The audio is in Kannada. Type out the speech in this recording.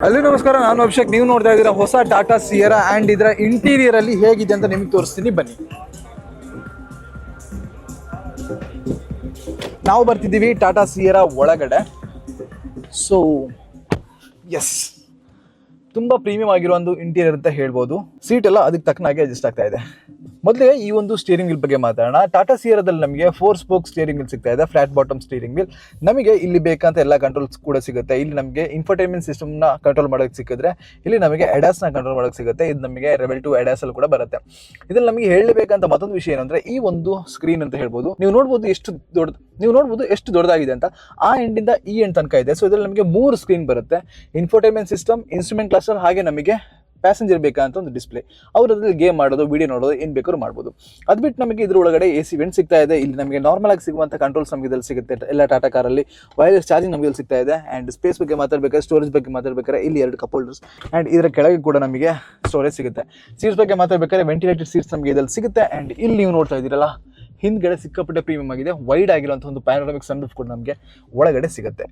ಅಲ್ಲೂ ನಮಸ್ಕಾರ, ನಾನು ಅಭಿಷೇಕ್. ನೀವು ನೋಡ್ತಾ ಇದ್ದೀರಾ ಹೊಸ ಟಾಟಾ ಸಿಯರಾ ಆ್ಯಂಡ್ ಇದರ ಇಂಟೀರಿಯರ್ ಅಲ್ಲಿ ಹೇಗಿದೆ ಅಂತ ನಿಮಗೆ ತೋರಿಸ್ತೀನಿ, ಬನ್ನಿ. ನಾವು ಬರ್ತಿದ್ದೀವಿ ಟಾಟಾ ಸಿಯರಾ ಒಳಗಡೆ. ಸೊ ಎಸ್, ತುಂಬ ಪ್ರೀಮಿಯಂ ಆಗಿರೋ ಒಂದು ಇಂಟೀರಿಯರ್ ಅಂತ ಹೇಳ್ಬೋದು. ಸೀಟ್ ಎಲ್ಲ ಅದಕ್ಕೆ ತಕ್ಕನಾಗಿ ಅಡ್ಜಸ್ಟ್ ಆಗ್ತಾ ಇದೆ. ಮೊದಲಿಗೆ ಈ ಒಂದು ಸ್ಟೀರಿಂಗ್ ವೀಲ್ ಬಗ್ಗೆ ಮಾತಾಡೋಣ. ಟಾಟಾ ಸಿಯರಾದಲ್ಲಿ ನಮಗೆ 4 ಸ್ಪೋಕ್ ಸ್ಟೀರಿಂಗ್ ವೀಲ್ ಸಿಗ್ತಾ ಇದೆ, ಫ್ಲಾಟ್ ಬಾಟಮ್ ಸ್ಟೀರಿಂಗ್ ವೀಲ್. ನಮಗೆ ಇಲ್ಲಿ ಬೇಕಂತ ಎಲ್ಲ ಕಂಟ್ರೋಲ್ಸ್ ಕೂಡ ಸಿಗುತ್ತೆ. ಇಲ್ಲಿ ನಮಗೆ ಇನ್ಫರ್ಟೈನ್ಮೆಂಟ್ ಸಿಸ್ಟಮ್ನ ಕಂಟ್ರೋಲ್ ಮಾಡೋಕ್ಕೆ ಸಿಕ್ಕಿದ್ರೆ, ಇಲ್ಲಿ ನಮಗೆ ಎಡಾಸ್ನ ಕಂಟ್ರೋಲ್ ಮಾಡೋಕ್ಕೆ ಸಿಗುತ್ತೆ. ಇದು ನಮಗೆ ರೆಬೆಲ್ 2 ಎಡಾಸ್ ಅಲ್ಲಿ ಕೂಡ ಬರುತ್ತೆ. ಇದ್ರಲ್ಲಿ ನಮಗೆ ಹೇಳಬೇಕಂತ ಮತ್ತೊಂದು ವಿಷಯ ಏನಂದ್ರೆ, ಈ ಒಂದು ಸ್ಕ್ರೀನ್ ಅಂತ ಹೇಳ್ಬೋದು, ನೀವು ನೋಡ್ಬೋದು ಎಷ್ಟು ದೊಡ್ಡದಾಗಿದೆ ಅಂತ. ಆ ಎಂಡಿಂದ ಈ ಎಂಡ್ ತನಕ ಇದೆ. ಸೊ ಇದರಲ್ಲಿ ನಮಗೆ 3 ಸ್ಕ್ರೀನ್ ಬರುತ್ತೆ. ಇನ್ಫರ್ಟೈನ್ಮೆಂಟ್ ಸಿಸ್ಟಮ್, ಇನ್ಸ್ಟ್ರೂಮೆಂಟ್ ಕ್ಲಸ್ಟರ್, ಹಾಗೆ ನಮಗೆ ಪ್ಯಾಸೆಂಜರ್ ಬೇಕಂತ ಒಂದು ಡಿಸ್ಪ್ಲೇ. ಅವರು ಅದ್ರಲ್ಲಿ ಗೇಮ್ ಮಾಡೋದು, ವಿಡಿಯೋ ನೋಡೋದು, ಏನು ಬೇಕಾದ್ರೂ ಮಾಡ್ಬೋದು. ಅದು ಬಿಟ್ಟು ನಮಗೆ ಇದ್ರ ಒಳಗಡೆ AC ವೆಂಟ್ ಸಿಗ್ತಾ ಇದೆ. ಇಲ್ಲಿ ನಮಗೆ ನಾರ್ಮಲ್ ಆಗಿ ಸಿಗುವಂಥ ಕಂಟ್ರೋಲ್ಸ್ ನಮಗೆ ಇದ್ರಲ್ಲಿ ಸಿಗುತ್ತೆ. ಎಲ್ಲ ಟಾಟಾ ಕಾರಲ್ಲಿ ವೈರ್ಲೆಸ್ ಚಾರ್ಜಿಂಗ್ ನಮಗೆ ಇಲ್ಲಿ ಸಿಗ್ತಾ ಇದೆ. ಆ್ಯಂಡ್ ಸ್ಪೇಸ್ ಬಗ್ಗೆ ಮಾತಾಡಬೇಕಾದ್ರೆ, ಸ್ಟೋರೇಜ್ ಬಗ್ಗೆ ಮಾತಾಡಬೇಕಾದ್ರೆ ಇಲ್ಲಿ 2 ಕಪ್ ಹೋಲ್ಡರ್ಸ್. ಆ್ಯಂಡ್ ಇದರ ಕೆಳಗೆ ಕೂಡ ನಮಗೆ ಸ್ಟೋರೇಜ್ ಸಿಗುತ್ತೆ. ಸೀಟ್ಸ್ ಬಗ್ಗೆ ಮಾತಾಡಬೇಕಾದ್ರೆ ವೆಂಟಿಲೇಟೆಡ್ ಸೀಟ್ಸ್ ನಮಗೆ ಇದ್ರಲ್ಲಿ ಸಿಗುತ್ತೆ. ಆ್ಯಂಡ್ ಇಲ್ಲಿ ನೀವು ನೋಡ್ತಾ ಇದ್ದೀರಲ್ಲ, ಹಿಂದ್ಗಡೆ ಸಿಕ್ಕಾಪಟ್ಟೆ ಪ್ರೀಮಿಯಂ ಆಗಿದೆ. ವೈಡ್ ಆಗಿರುವಂಥ ಒಂದು ಪ್ಯಾನೋರಮಿಕ್ ಸನ್ರೂಫ್ ಕೂಡ ನಮಗೆ ಒಳಗಡೆ ಸಿಗುತ್ತೆ.